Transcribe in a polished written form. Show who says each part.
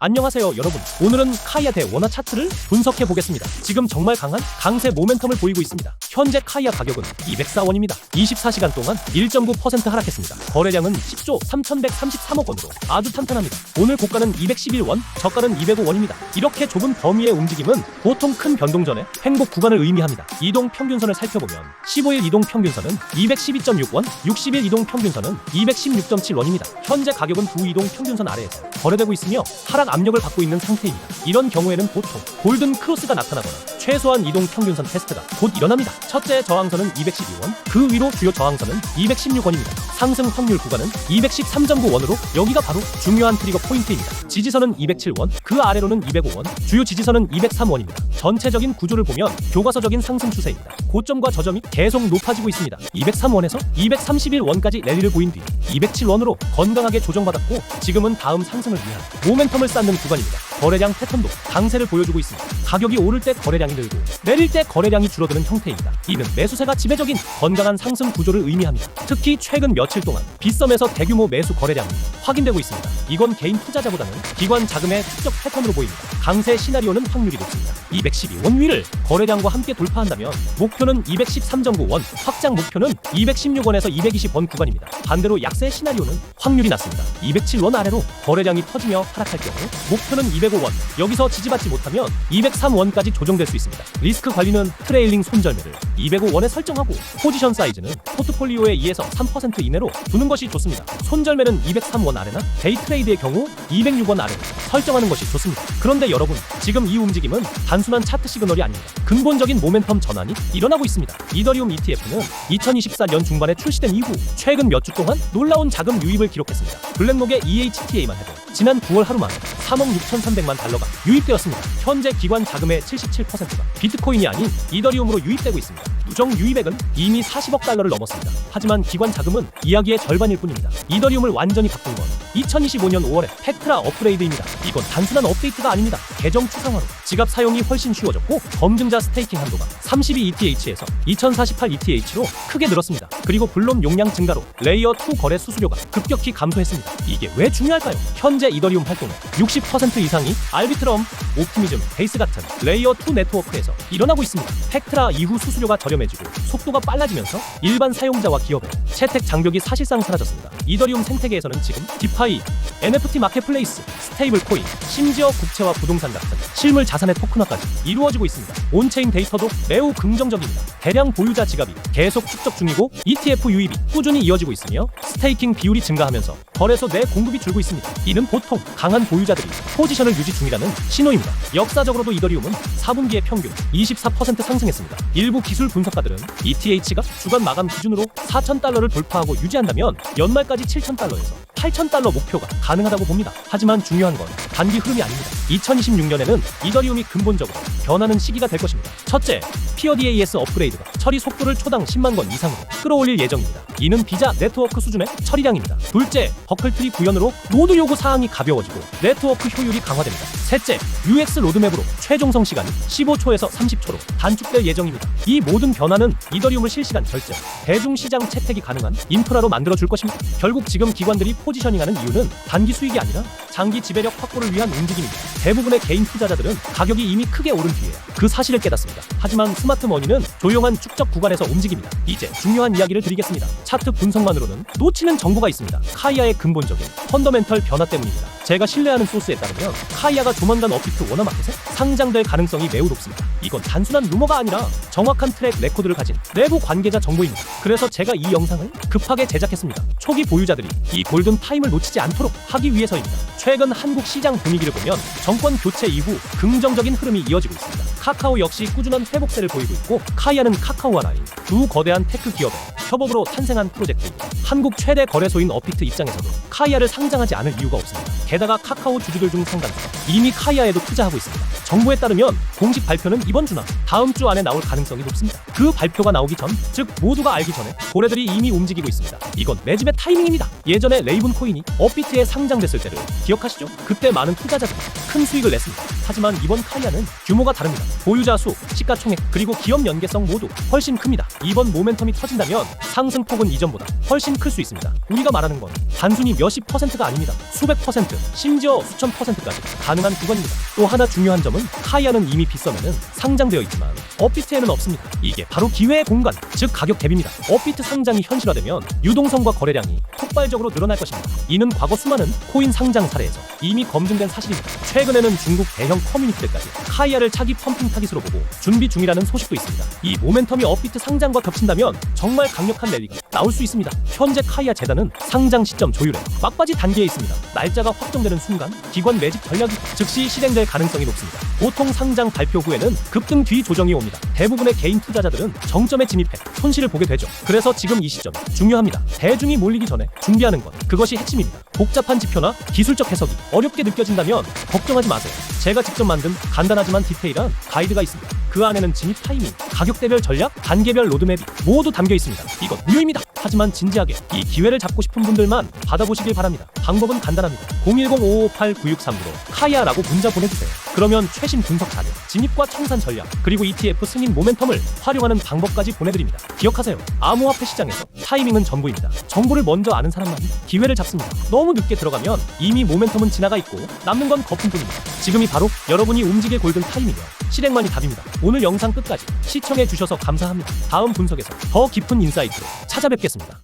Speaker 1: 안녕하세요 여러분. 오늘은 카이아 대 원화 차트를 분석해 보겠습니다. 지금 정말 강한 강세 모멘텀을 보이고 있습니다. 현재 카이아 가격은 204원입니다. 24시간 동안 1.9% 하락했습니다. 거래량은 10조 3133억 원으로 아주 탄탄합니다. 오늘 고가는 211원, 저가는 205원입니다. 이렇게 좁은 범위의 움직임은 보통 큰 변동 전에 횡복 구간을 의미합니다. 이동 평균선을 살펴보면 15일 이동 평균선은 212.6원, 60일 이동 평균선은 216.7원입니다. 현재 가격은 두 이동 평균선 아래에서 거래되고 있으며 하락 압력을 받고 있는 상태입니다. 이런 경우에는 보통 골든 크로스가 나타나거나 최소한 이동 평균선 테스트가 곧 일어납니다. 첫째 저항선은 212원, 그 위로 주요 저항선은 216원입니다. 상승 확률 구간은 213.9원으로 여기가 바로 중요한 트리거 포인트입니다. 지지선은 207원, 그 아래로는 205원, 주요 지지선은 203원입니다. 전체적인 구조를 보면 교과서적인 상승 추세입니다. 고점과 저점이 계속 높아지고 있습니다. 203원에서 231원까지 랠리를 보인 뒤 207원으로 건강하게 조정받았고 지금은 다음 상승을 위한 모멘텀을 쌓는 구간입니다. 거래량 패턴도 강세를 보여주고 있습니다. 가격이 오를 때 거래량이 늘고 내릴 때 거래량이 줄어드는 형태입니다. 이는 매수세가 지배적인 건강한 상승 구조를 의미합니다. 특히 최근 며칠 동안 빗썸에서 대규모 매수 거래량이 확인되고 있습니다. 이건 개인 투자자보다는 기관 자금의 축적 패턴으로 보입니다. 강세 시나리오는 확률이 높습니다. 212원 위를 거래량과 함께 돌파한다면 목표는 213.9원, 확장 목표는 216원에서 220원 구간입니다. 반대로 약세 시나리오는 확률이 낮습니다. 207원 아래로 거래량이 터지며 하락할 경우 목표는 205원, 여기서 지지받지 못하면 203원까지 조정될 수 있습니다. 리스크 관리는 트레일링 손절매를 205원에 설정하고 포지션 사이즈는 포트폴리오의 2에서 3% 이내로 두는 것이 좋습니다. 손절매는 203원 아래나 데이 트레이드의 경우 206원 아래로 설정하는 것이 좋습니다. 그런데 여러분, 지금 이 움직임은 단순한 차트 시그널이 아닙니다. 근본적인 모멘텀 전환이 일어나고 있습니다. 이더리움 ETF는 2024년 중반에 출시된 이후 최근 몇 주 동안 놀라운 자금 유입을 기록했습니다. 블랙록의 EHTA만 해도 지난 9월 하루 만에 3억 6,300만 달러가 유입되었습니다. 현재 기관 자금의 77%가 비트코인이 아닌 이더리움으로 유입되고 있습니다. 누적 유입액은 이미 40억 달러를 넘었습니다. 하지만 기관 자금은 이야기의 절반일 뿐입니다. 이더리움을 완전히 바꾼 건 2025년 5월에 팩트라 업그레이드입니다. 이건 단순한 업데이트가 아닙니다. 계정 추상화로 지갑 사용이 훨씬 쉬워졌고 검증자 스테이킹 한도가 32 ETH에서 2048 ETH로 크게 늘었습니다. 그리고 블록 용량 증가로 레이어 2 거래 수수료가 급격히 감소했습니다. 이게 왜 중요할까요? 현재 이더리움 활동의 60% 이상이 알비트럼, 옵티미즘, 베이스 같은 레이어 2 네트워크에서 일어나고 있습니다. 팩트라 이후 수수료가 저렴해지고 속도가 빨라지면서 일반 사용자와 기업의 채택 장벽이 사실상 사라졌습니다. 이더리움 생태계에서는 지금 디파이, NFT 마켓플레이스, 스테이블 코인, 심지어 국채와 부동산 같은 실물 자산의 토큰화까지 이루어지고 있습니다. 온체인 데이터도 매우 긍정적입니다. 대량 보유자 지갑이 계속 축적 중이고 ETF 유입이 꾸준히 이어지고 있으며 스테이킹 비율이 증가하면서 거래소 내 공급이 줄고 있습니다. 이는 보통 강한 보유자들이 포지션을 유지 중이라는 신호입니다. 역사적으로도 이더리움은 4분기에 평균 24% 상승했습니다. 일부 기술 분석가들은 ETH가 주간 마감 기준으로 4,000달러를 돌파하고 유지한다면 연말까지 7,000달러에서 8,000달러 목표가 가능하다고 봅니다. 하지만 중요한 건 단기 흐름이 아닙니다. 2026년에는 이더리움이 근본적으로 변하는 시기가 될 것입니다. 첫째, 피어 DAS 업그레이드가 처리 속도를 초당 10만 건 이상으로 끌어올릴 예정입니다. 이는 비자 네트워크 수준의 처리량입니다. 둘째, 버클트리 구현으로 노드 요구 사항이 가벼워지고 네트워크 효율이 강화됩니다. 셋째, UX 로드맵으로 최종 성 시간이 15초에서 30초로 단축될 예정입니다. 이 모든 변화는 이더리움을 실시간 결제, 대중시장 채택이 가능한 인프라로 만들어줄 것입니다. 결국 지금 기관들이 포지셔닝하는 이유는 단기 수익이 아니라 장기 지배력 확보를 위한 움직임입니다. 대부분의 개인 투자자들은 가격이 이미 크게 오른 뒤에 그 사실을 깨닫습니다. 하지만 스마트 머니는 조용한 축적 구간에서 움직입니다. 이제 중요한 이야기를 드리겠습니다. 차트 분석만으로는 놓치는 정보가 있습니다. 카이아의 근본적인 펀더멘털 변화 때문입니다. 제가 신뢰하는 소스에 따르면 카이아가 조만간 업비트 원화마켓에 상장될 가능성이 매우 높습니다. 이건 단순한 루머가 아니라 정확한 트랙 레코드를 가진 내부 관계자 정보입니다. 그래서 제가 이 영상을 급하게 제작했습니다. 초기 보유자들이 이 골든 타임을 놓치지 않도록 하기 위해서입니다. 최근 한국 시장 분위기를 보면 정권 교체 이후 긍정적인 흐름이 이어지고 있습니다. 카카오 역시 꾸준한 회복세를 보이고 있고 카이아는 카카오와 라인 두 거대한 테크 기업의 협업으로 탄생한 프로젝트입니다. 한국 최대 거래소인 업비트 입장에서도 카이아를 상장하지 않을 이유가 없습니다. 게다가 카카오 주주들 중 상당수가 이미 카이아에도 투자하고 있습니다. 정부에 따르면 공식 발표는 이번 주나 다음 주 안에 나올 가능성이 높습니다. 그 발표가 나오기 전, 즉 모두가 알기 전에 고래들이 이미 움직이고 있습니다. 이건 매집의 타이밍입니다. 예전에 레이븐 코인이 업비트에 상장됐을 때를 기억하시죠? 그때 많은 투자자들이 큰 수익을 냈습니다. 하지만 이번 카이아는 규모가 다릅니다. 보유자 수, 시가총액, 그리고 기업 연계성 모두 훨씬 큽니다. 이번 모멘텀이 터진다면 상승폭은 이전보다 훨씬 클 수 있습니다. 우리가 말하는 건 단순히 몇십 퍼센트가 아닙니다. 수백 퍼센트, 심지어 수천 퍼센트까지 가능한 구간입니다. 또 하나 중요한 점은 카이아는 이미 빗썸에는 상장되어 있지만 업비트에는 없습니다. 이게 바로 기회의 공간, 즉 가격 갭입니다. 업비트 상장이 현실화되면 유동성과 거래량이 폭발적으로 늘어날 것입니다. 이는 과거 수많은 코인 상장 사례에서 이미 검증된 사실입니다. 최근에는 중국 대형 커뮤니티들까지 카이아를 차기 펌핑 타깃으로 보고 준비 중이라는 소식도 있습니다. 이 모멘텀이 업비트 상장과 겹친다면 정말 강력한 랠리가 나올 수 있습니다. 현재 카이아 재단은 상장 시점 조율에 막바지 단계에 있습니다. 날짜가 확정되는 순간 기관 매집 전략이 즉시 실행될 가능성이 높습니다. 보통 상장 발표 후에는 급등 뒤 조정이 옵니다. 대부분의 개인 투자자들은 정점에 진입해 손실을 보게 되죠. 그래서 지금 이 시점이 중요합니다. 대중이 몰리기 전에 준비하는 것, 그것이 핵심입니다. 복잡한 지표나 기술적 해석이 어렵게 느껴진다면 걱정하지 마세요. 제가 직접 만든 간단하지만 디테일한 가이드가 있습니다. 그 안에는 진입 타이밍, 가격대별 전략, 단계별 로드맵이 모두 담겨 있습니다. 이건 무료입니다. 하지만 진지하게 이 기회를 잡고 싶은 분들만 받아보시길 바랍니다. 방법은 간단합니다. 010-558-9639로 카이아라고 문자 보내주세요. 그러면 최신 분석 자료, 진입과 청산 전략, 그리고 ETF 승인 모멘텀을 활용하는 방법까지 보내드립니다. 기억하세요. 암호화폐 시장에서 타이밍은 전부입니다. 정보를 먼저 아는 사람만 기회를 잡습니다. 너무 늦게 들어가면 이미 모멘텀은 지나가 있고 남는 건 거품뿐입니다. 지금이 바로 여러분이 움직일 골든 타임이며 실행만이 답입니다. 오늘 영상 끝까지 시청해 주셔서 감사합니다. 다음 분석에서 더 깊은 인사이트로 찾아뵙겠습니다.